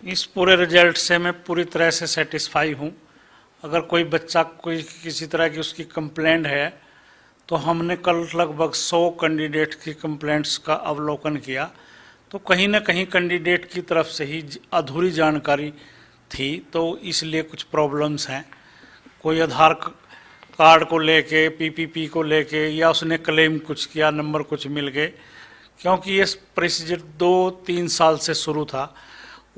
इस पूरे रिजल्ट से मैं पूरी तरह से सेटिस्फाई हूँ। अगर कोई बच्चा कोई किसी तरह की उसकी कंप्लेंट है तो हमने कल लगभग 100 कैंडिडेट की कंप्लेंट्स का अवलोकन किया, तो कहीं ना कहीं कैंडिडेट की तरफ से ही अधूरी जानकारी थी, तो इसलिए कुछ प्रॉब्लम्स हैं। कोई आधार कार्ड को लेके, पीपीपी को लेके, या उसने क्लेम कुछ किया, नंबर कुछ मिल गए, क्योंकि ये प्रोसीजर 2-3 साल से शुरू था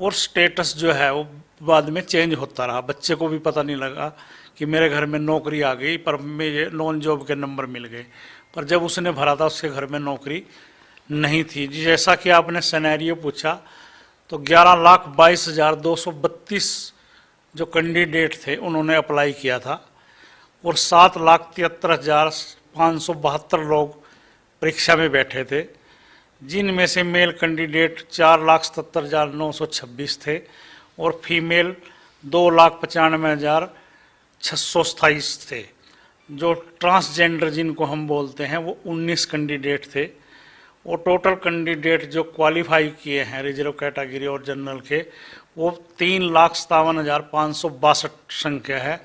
और स्टेटस जो है वो बाद में चेंज होता रहा। बच्चे को भी पता नहीं लगा कि मेरे घर में नौकरी आ गई, पर मेरे नॉन जॉब के नंबर मिल गए, पर जब उसने भरा था उसके घर में नौकरी नहीं थी। जैसा कि आपने सिनेरियो पूछा, तो 11,22,232 जो कैंडिडेट थे उन्होंने अप्लाई किया था और 7,73,572 लोग परीक्षा में बैठे थे, जिनमें से मेल कैंडिडेट 4,77,926 थे और फीमेल 2,95,627 थे। जो ट्रांसजेंडर जिनको हम बोलते हैं वो 19 कैंडिडेट थे और टोटल कैंडिडेट जो क्वालिफाई किए हैं रिजर्व कैटेगरी और जनरल के वो 3,57,562 संख्या है,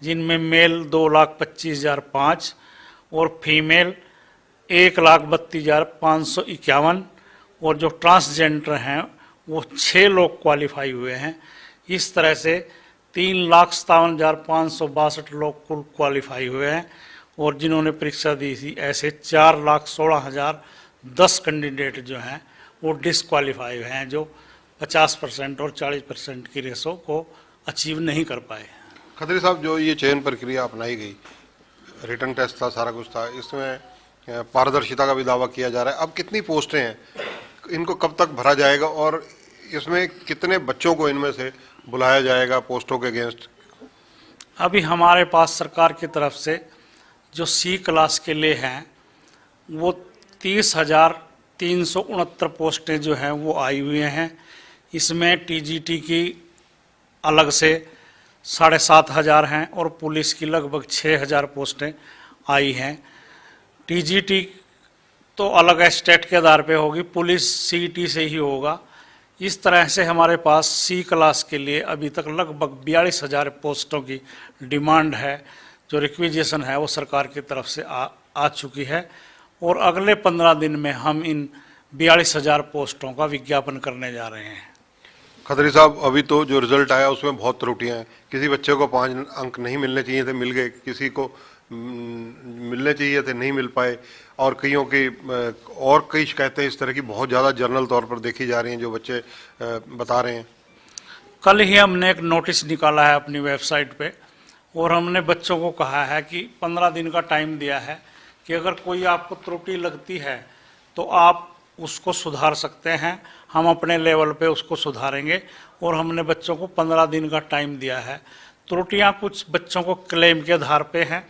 जिनमें मेल 2,25,005 और फीमेल 1,32,551 और जो ट्रांसजेंडर हैं वो 6 लोग क्वालिफाई हुए हैं। इस तरह से 3,57,562 लोग कुल क्वालिफाई हुए हैं और जिन्होंने परीक्षा दी थी ऐसे 4,16,010 कैंडिडेट जो हैं वो डिसक्वालीफाई हुए हैं, जो 50% और 40% की रेशो को अचीव नहीं कर पाए। खत्री साहब, जो ये चयन प्रक्रिया अपनाई गई, रिटर्न टेस्ट था, सारा कुछ था, इसमें पारदर्शिता का भी दावा किया जा रहा है। अब कितनी पोस्टें हैं, इनको कब तक भरा जाएगा और इसमें कितने बच्चों को इनमें से बुलाया जाएगा पोस्टों के अगेंस्ट? अभी हमारे पास सरकार की तरफ से जो सी क्लास के लिए हैं वो 30,369 पोस्टें जो हैं वो आई हुई हैं। इसमें टीजीटी की अलग से 7,500 हैं और पुलिस की लगभग 6,000 पोस्टें आई हैं। टीजीटी तो अलग स्टेट के आधार पे होगी, पुलिस सीईटी से ही होगा। इस तरह से हमारे पास सी क्लास के लिए अभी तक लगभग 42,000 पोस्टों की डिमांड है, जो रिक्विजिशन है वो सरकार की तरफ से आ चुकी है और अगले 15 दिन में हम इन 42,000 पोस्टों का विज्ञापन करने जा रहे हैं। खत्री साहब, अभी तो जो रिजल्ट आया उसमें बहुत त्रुटियां हैं। किसी बच्चे को 5 अंक नहीं मिलने चाहिए थे, मिल गए, किसी को मिलने चाहिए थे, नहीं मिल पाए, और कईयों की और कई शिकायतें इस तरह की बहुत ज़्यादा जर्नल तौर पर देखी जा रही हैं जो बच्चे बता रहे हैं। कल ही हमने एक नोटिस निकाला है अपनी वेबसाइट पे और हमने बच्चों को कहा है कि 15 दिन का टाइम दिया है कि अगर कोई आपको त्रुटि लगती है तो आप उसको सुधार सकते हैं, हम अपने लेवल पे उसको सुधारेंगे और हमने बच्चों को 15 दिन का टाइम दिया है। त्रुटियां कुछ बच्चों को क्लेम के आधार पे हैं,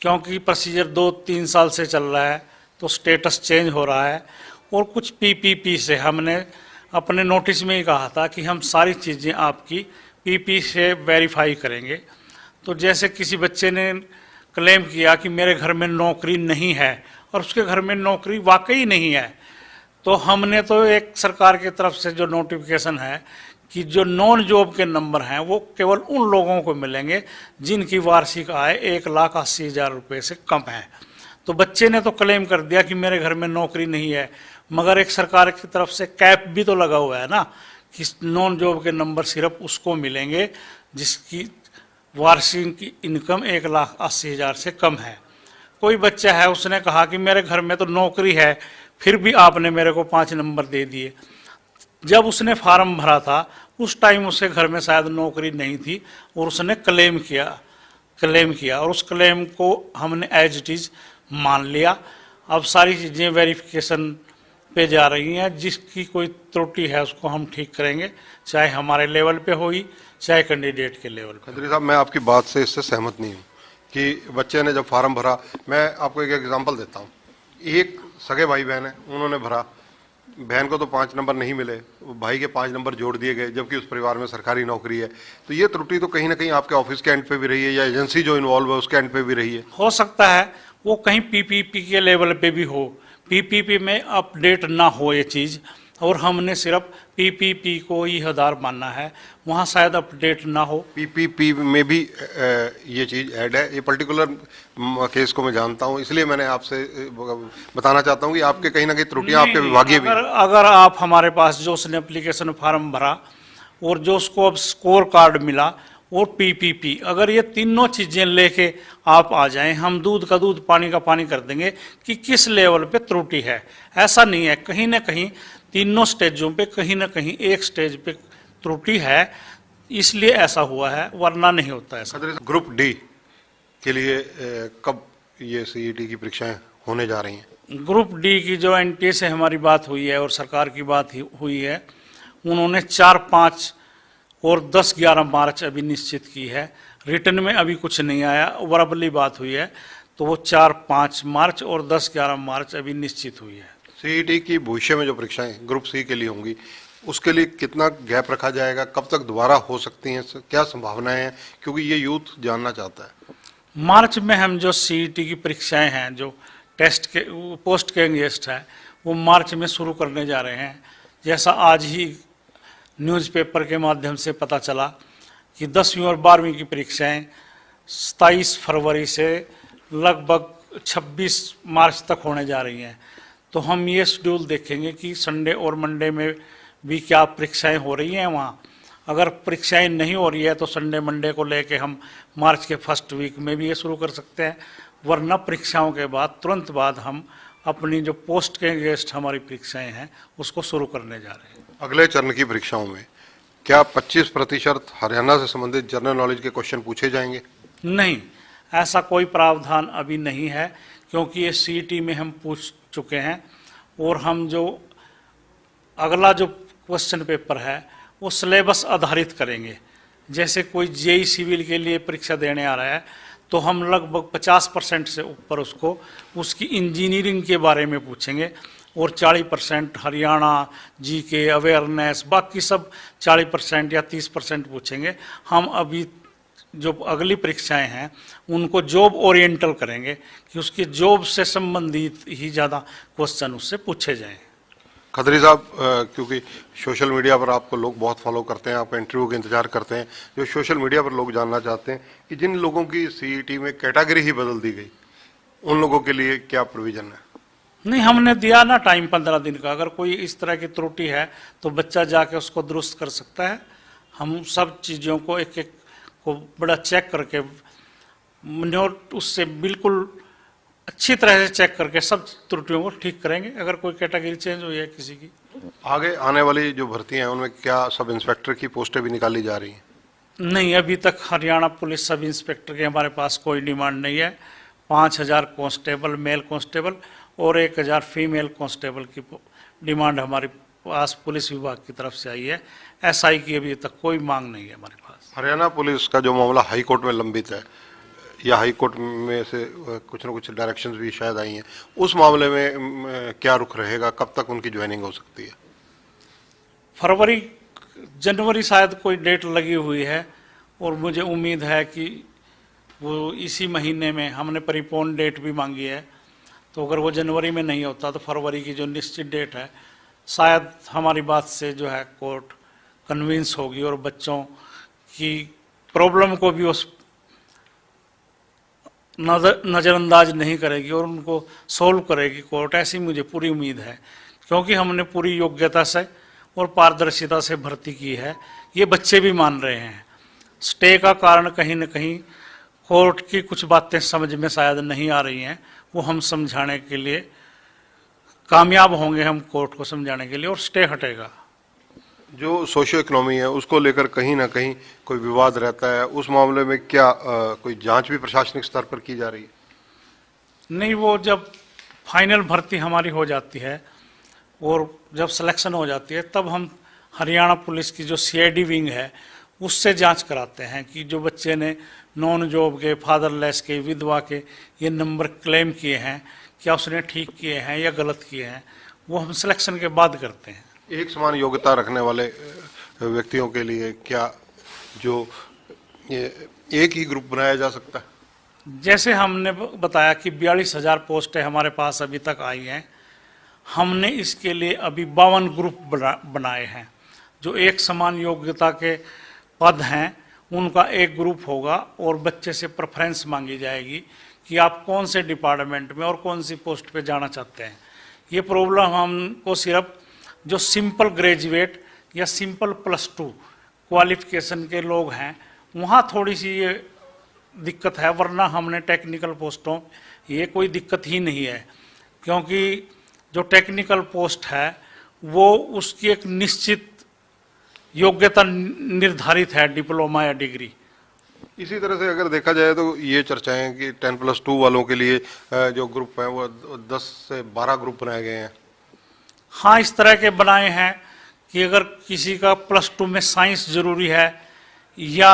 क्योंकि प्रोसीजर 2-3 साल से चल रहा है तो स्टेटस चेंज हो रहा है, और कुछ पीपीपी से हमने अपने नोटिस में ही कहा था कि हम सारी चीज़ें आपकी पीपी से वेरीफाई करेंगे। तो जैसे किसी बच्चे ने क्लेम किया कि मेरे घर में नौकरी नहीं है और उसके घर में नौकरी वाकई नहीं है, तो हमने तो एक सरकार की तरफ से जो नोटिफिकेशन है कि जो नॉन जॉब के नंबर हैं वो केवल उन लोगों को मिलेंगे जिनकी वार्षिक आय 1,80,000 रुपये से कम है। तो बच्चे ने तो क्लेम कर दिया कि मेरे घर में नौकरी नहीं है, मगर एक सरकार की तरफ से कैप भी तो लगा हुआ है ना कि नॉन जॉब के नंबर सिर्फ उसको मिलेंगे जिसकी वार्षिक इनकम 1,80,000 से कम है। कोई बच्चा है, उसने कहा कि मेरे घर में तो नौकरी है, फिर भी आपने मेरे को 5 नंबर दे दिए। जब उसने फार्म भरा था उस टाइम उसके घर में शायद नौकरी नहीं थी और उसने क्लेम किया और उस क्लेम को हमने एज इट इज मान लिया। अब सारी चीज़ें वेरिफिकेशन पे जा रही हैं, जिसकी कोई त्रुटि है उसको हम ठीक करेंगे, चाहे हमारे लेवल पे होगी चाहे कैंडिडेट के लेवल पे। खत्री साहब, मैं आपकी बात से इससे सहमत नहीं हूँ कि बच्चे ने जब फार्म भरा, मैं आपको एक एग्जांपल देता हूँ। एक सगे भाई बहन है, उन्होंने भरा, बहन को तो 5 नंबर नहीं मिले, भाई के 5 नंबर जोड़ दिए गए, जबकि उस परिवार में सरकारी नौकरी है। तो ये त्रुटि तो कहीं ना कहीं आपके ऑफिस के एंड पे भी रही है या एजेंसी जो इन्वॉल्व है उसके एंड पे भी रही है। हो सकता है वो कहीं पीपीपी के लेवल पे भी हो, पीपीपी में अपडेट ना हो ये चीज़, और हमने सिर्फ पीपीपी को ही आधार मानना है, वहाँ शायद अपडेट ना हो। पीपीपी में भी ये चीज ऐड है। ये पर्टिकुलर केस को मैं जानता हूँ, इसलिए मैंने आपसे बताना चाहता हूँ कि आपके कहीं ना कहीं त्रुटियां आपके विभागीय भी हैं। अगर आप हमारे पास जो उसने एप्लीकेशन फॉर्म भरा और जो उसको अब स्कोर कार्ड मिला और पीपीपी, अगर ये तीनों चीजें लेके आप आ जाएं, हम दूध का दूध पानी का पानी कर देंगे कि किस लेवल पे त्रुटि है। ऐसा नहीं है, कहीं ना कहीं तीनों स्टेजों पे कहीं ना कहीं एक स्टेज पे त्रुटि है, इसलिए ऐसा हुआ है, वरना नहीं होता ऐसा। ग्रुप डी के लिए कब ये सीईटी की परीक्षाएं होने जा रही हैं? ग्रुप डी की जो एनटीए से हमारी बात हुई है और सरकार की बात हुई है, उन्होंने 4, 5 और 10, 11 मार्च अभी निश्चित की है। रिटर्न में अभी कुछ नहीं आया, वर्बली बात हुई है, तो वो 4, 5 मार्च और 10, 11 मार्च अभी निश्चित हुई है। सीईटी की भविष्य में जो परीक्षाएं ग्रुप सी के लिए होंगी, उसके लिए कितना गैप रखा जाएगा, कब तक दोबारा हो सकती हैं, क्या संभावनाएं हैं, क्योंकि ये यूथ जानना चाहता है। मार्च में हम जो सीईटी की परीक्षाएं हैं, जो टेस्ट के पोस्ट के एंगेस्ट है, वो मार्च में शुरू करने जा रहे हैं। जैसा आज ही न्यूज़पेपर के माध्यम से पता चला कि 10वीं और 12वीं की परीक्षाएं 27 फरवरी से लगभग 26 मार्च तक होने जा रही हैं। तो हम ये शेड्यूल देखेंगे कि संडे और मंडे में भी क्या परीक्षाएं हो रही हैं वहाँ। अगर परीक्षाएं नहीं हो रही है तो संडे मंडे को लेके हम मार्च के फर्स्ट वीक में भी ये शुरू कर सकते हैं, वरना परीक्षाओं के बाद तुरंत बाद हम अपनी जो पोस्ट के अगेंस्ट हमारी परीक्षाएं हैं उसको शुरू करने जा रहे हैं। अगले चरण की परीक्षाओं में क्या 25% हरियाणा से संबंधित जनरल नॉलेज के क्वेश्चन पूछे जाएंगे? नहीं, ऐसा कोई प्रावधान अभी नहीं है, क्योंकि ये सीईटी में हम पूछ चुके हैं और हम जो अगला जो क्वेश्चन पेपर है वो सिलेबस आधारित करेंगे। जैसे कोई जेई सिविल के लिए परीक्षा देने आ रहा है तो हम लगभग 50% से ऊपर उसको उसकी इंजीनियरिंग के बारे में पूछेंगे और 40% हरियाणा जीके अवेयरनेस, बाकी सब 40% या 30% पूछेंगे। हम अभी जो अगली परीक्षाएं हैं उनको जॉब ओरिएंटल करेंगे कि उसकी जॉब से संबंधित ही ज़्यादा क्वेश्चन उससे पूछे जाएं। खत्री साहब, क्योंकि सोशल मीडिया पर आपको लोग बहुत फॉलो करते हैं, आपका इंटरव्यू के इंतजार करते हैं, जो सोशल मीडिया पर लोग जानना चाहते हैं कि जिन लोगों की सीईटी में कैटेगरी ही बदल दी गई, उन लोगों के लिए क्या प्रोविजन है? नहीं, हमने दिया ना टाइम 15 दिन का। अगर कोई इस तरह की त्रुटि है तो बच्चा जाके उसको दुरुस्त कर सकता है। हम सब चीज़ों को एक एक को बड़ा चेक करके नोट उससे बिल्कुल अच्छी तरह से चेक करके सब त्रुटियों को ठीक करेंगे अगर कोई कैटेगरी चेंज हुई है किसी की। आगे आने वाली जो भर्ती हैं उनमें क्या सब इंस्पेक्टर की पोस्टें भी निकाली जा रही हैं? नहीं, अभी तक हरियाणा पुलिस सब इंस्पेक्टर के हमारे पास कोई डिमांड नहीं है। 5000 कांस्टेबल मेल कांस्टेबल और 1000 फीमेल कांस्टेबल की डिमांड हमारे पास पुलिस विभाग की तरफ से आई है। एसआई की अभी तक कोई मांग नहीं है हमारे पास। हरियाणा पुलिस का जो मामला हाई कोर्ट में लंबित है, या हाई कोर्ट में से कुछ ना कुछ डायरेक्शंस भी शायद आई हैं, उस मामले में क्या रुख रहेगा, कब तक उनकी ज्वाइनिंग हो सकती है? फरवरी जनवरी शायद कोई डेट लगी हुई है और मुझे उम्मीद है कि वो इसी महीने में, हमने परिपोन डेट भी मांगी है, तो अगर वो जनवरी में नहीं होता तो फरवरी की जो निश्चित डेट है शायद हमारी बात से जो है कोर्ट कन्विंस होगी और बच्चों की प्रॉब्लम को भी उस नज़रअंदाज नहीं करेगी और उनको सोल्व करेगी कोर्ट, ऐसी मुझे पूरी उम्मीद है। क्योंकि हमने पूरी योग्यता से और पारदर्शिता से भर्ती की है, ये बच्चे भी मान रहे हैं। स्टे का कारण कहीं न कहीं कोर्ट की कुछ बातें समझ में शायद नहीं आ रही हैं, वो हम समझाने के लिए कामयाब होंगे, हम कोर्ट को समझाने के लिए, और स्टे हटेगा। जो सोशियो इकोनॉमी है उसको लेकर कहीं ना कहीं कोई विवाद रहता है, उस मामले में क्या कोई जांच भी प्रशासनिक स्तर पर की जा रही है? नहीं, वो जब फाइनल भर्ती हमारी हो जाती है और जब सिलेक्शन हो जाती है तब हम हरियाणा पुलिस की जो सीआईडी विंग है उससे जांच कराते हैं कि जो बच्चे ने नॉन जॉब के, फादरलेस के, विधवा के ये नंबर क्लेम किए हैं, क्या उसने ठीक किए हैं या गलत किए हैं, वो हम सिलेक्शन के बाद करते हैं। एक समान योग्यता रखने वाले व्यक्तियों के लिए क्या जो एक ही ग्रुप बनाया जा सकता है? जैसे हमने बताया कि 42,000 पोस्टें हमारे पास अभी तक आई हैं, हमने इसके लिए अभी 52 ग्रुप बनाए हैं। जो एक समान योग्यता के पद हैं उनका एक ग्रुप होगा और बच्चे से प्रेफरेंस मांगी जाएगी कि आप कौन से डिपार्टमेंट में और कौन सी पोस्ट पे जाना चाहते हैं। ये प्रॉब्लम हमको सिर्फ जो सिंपल ग्रेजुएट या सिंपल +2 क्वालिफिकेशन के लोग हैं वहाँ थोड़ी सी ये दिक्कत है, वरना हमने टेक्निकल पोस्टों ये कोई दिक्कत ही नहीं है, क्योंकि जो टेक्निकल पोस्ट है वो उसकी एक निश्चित योग्यता निर्धारित है, डिप्लोमा या डिग्री। इसी तरह से अगर देखा जाए तो ये चर्चाएं हैं कि 10+2 वालों के लिए जो ग्रुप हैं वो 10 से 12 ग्रुप बनाए गए हैं। हाँ, इस तरह के बनाए हैं कि अगर किसी का +2 में साइंस जरूरी है या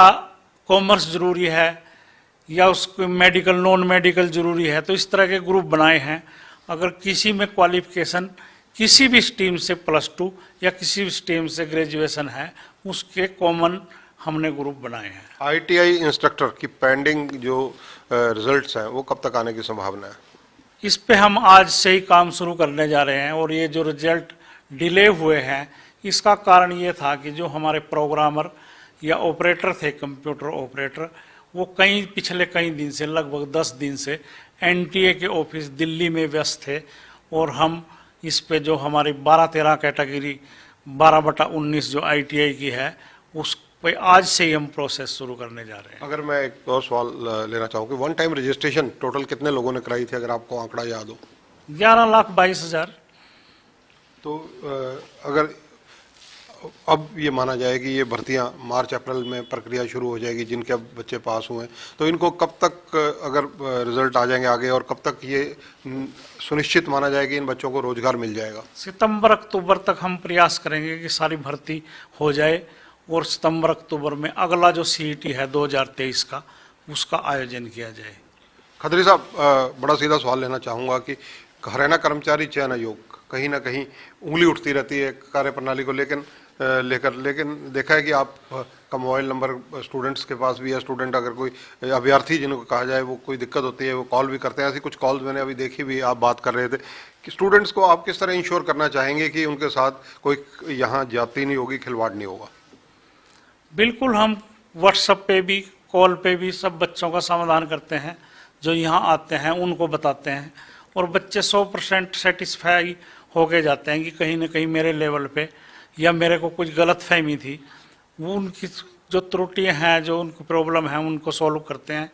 कॉमर्स जरूरी है या उसको मेडिकल नॉन मेडिकल जरूरी है, तो इस तरह के ग्रुप बनाए हैं। अगर किसी में क्वालिफिकेशन किसी भी स्ट्रीम से +2 या किसी भी स्ट्रीम से ग्रेजुएशन है उसके कॉमन हमने ग्रुप बनाए हैं। आईटीआई इंस्ट्रक्टर की पेंडिंग जो रिजल्ट्स हैं वो कब तक आने की संभावना है? इस पे हम आज से ही काम शुरू करने जा रहे हैं और ये जो रिजल्ट डिले हुए हैं इसका कारण ये था कि जो हमारे प्रोग्रामर या ऑपरेटर थे, कंप्यूटर ऑपरेटर, वो पिछले कई दिन से लगभग 10 दिन से एनटीए के ऑफिस दिल्ली में व्यस्त थे और हम इस पे जो हमारी 12-13 कैटेगरी 12/19 जो आईटीआई की है उस पे आज से ही हम प्रोसेस शुरू करने जा रहे हैं। अगर मैं एक और सवाल लेना चाहूँ कि वन टाइम रजिस्ट्रेशन टोटल कितने लोगों ने कराई थी, अगर आपको आंकड़ा याद हो? 11,22,000। तो अगर अब ये माना जाए कि ये भर्तियां मार्च अप्रैल में प्रक्रिया शुरू हो जाएगी, जिनके अब बच्चे पास हुए हैं, तो इनको कब तक अगर रिजल्ट आ जाएंगे आगे और कब तक ये सुनिश्चित माना जाए कि इन बच्चों को रोजगार मिल जाएगा? सितंबर अक्टूबर तक हम प्रयास करेंगे कि सारी भर्ती हो जाए और सितंबर अक्टूबर में अगला जो सीईटी है 2023 का उसका आयोजन किया जाए। खत्री साहब, बड़ा सीधा सवाल लेना चाहूँगा कि हरियाणा कर्मचारी चयन आयोग कहीं ना कहीं उंगली उठती रहती है कार्यप्रणाली को लेकिन देखा है कि आप का मोबाइल नंबर स्टूडेंट्स के पास भी है। स्टूडेंट अगर कोई अभ्यर्थी जिनको कहा जाए वो कोई दिक्कत होती है वो कॉल भी करते हैं। ऐसी कुछ कॉल्स मैंने अभी देखी भी, आप बात कर रहे थे कि स्टूडेंट्स को आप किस तरह इंश्योर करना चाहेंगे कि उनके साथ कोई यहाँ जाती नहीं होगी, खिलवाड़ नहीं होगा? बिल्कुल, हम व्हाट्सएप पे भी कॉल पे भी सब बच्चों का समाधान करते हैं, जो यहाँ आते हैं उनको बताते हैं और बच्चे 100% सेटिस्फाई होके जाते हैं कि कहीं ना कहीं मेरे लेवल पे या मेरे को कुछ गलत फहमी थी, वो उनकी जो त्रुटियां हैं जो उनको प्रॉब्लम है उनको सॉल्व करते हैं।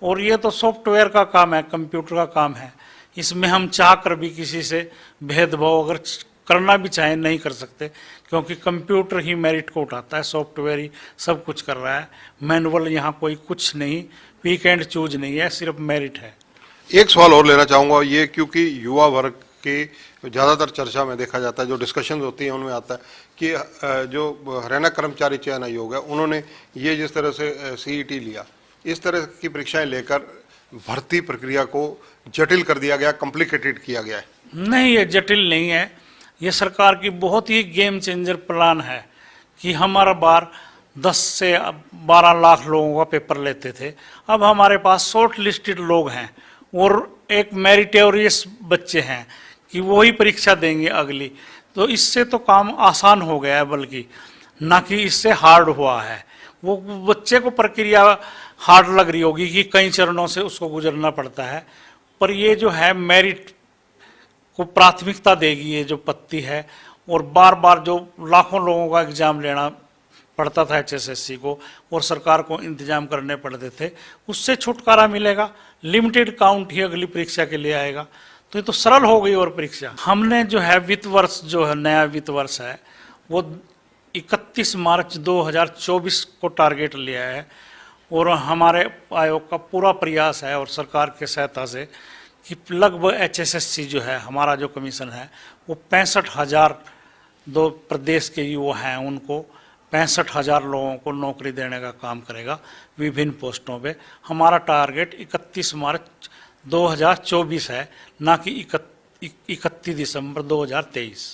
और ये तो सॉफ्टवेयर का काम है, कंप्यूटर का काम है, इसमें हम चाह कर भी किसी से भेदभाव अगर करना भी चाहें नहीं कर सकते, क्योंकि कंप्यूटर ही मेरिट को उठाता है, सॉफ्टवेयर ही सब कुछ कर रहा है। मैनुअल यहाँ कोई कुछ नहीं, पिक एंड चूज नहीं है, सिर्फ मेरिट है। एक सवाल और लेना चाहूँगा ये, क्योंकि युवा वर्ग के ज़्यादातर चर्चा में देखा जाता है, जो डिस्कशन होती है उनमें आता है कि जो हरियाणा कर्मचारी चयन आयोग है उन्होंने ये जिस तरह से सीईटी लिया, इस तरह की परीक्षाएं लेकर भर्ती प्रक्रिया को जटिल कर दिया गया, कॉम्प्लिकेटेड किया गया है। नहीं, ये जटिल नहीं है, ये सरकार की बहुत ही गेम चेंजर प्लान है कि हमारा बार 10 से 12 लाख लोगों का पेपर लेते थे, अब हमारे पास शॉर्ट लिस्टेड लोग हैं और एक मेरिटोरियस बच्चे हैं कि वही परीक्षा देंगे अगली। तो इससे तो काम आसान हो गया है, बल्कि ना कि इससे हार्ड हुआ है। वो बच्चे को प्रक्रिया हार्ड लग रही होगी कि कई चरणों से उसको गुजरना पड़ता है, पर ये जो है मेरिट को प्राथमिकता देगी ये जो पत्ती है। और बार बार जो लाखों लोगों का एग्जाम लेना पड़ता था एचएसएससी को और सरकार को इंतजाम करने पड़ते थे, उससे छुटकारा मिलेगा। लिमिटेड काउंट ही अगली परीक्षा के लिए आएगा, तो ये तो सरल हो गई। और परीक्षा हमने जो है वित्त वर्ष जो है नया वित्त वर्ष है वो 31 मार्च 2024 को टारगेट लिया है और हमारे आयोग का पूरा प्रयास है और सरकार के सहायता से कि लगभग एचएसएससी जो है हमारा जो कमीशन है वो 65,000 दो प्रदेश के युवा हैं उनको 65,000 लोगों को नौकरी देने का काम करेगा विभिन्न पोस्टों पे। हमारा टारगेट 31 मार्च 2024 है, ना कि 31 दिसंबर 2023।